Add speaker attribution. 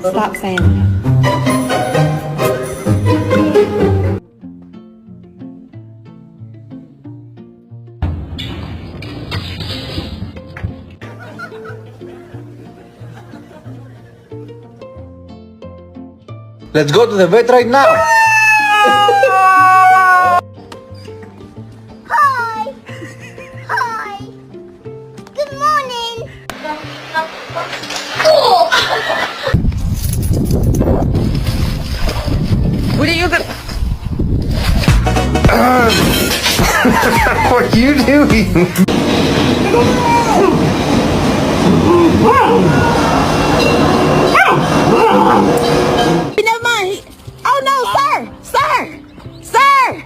Speaker 1: Stop saying that.
Speaker 2: Let's go to the vet right now.
Speaker 3: Hi! Hi! Good morning!
Speaker 1: What are you gonna...
Speaker 2: What are you doing?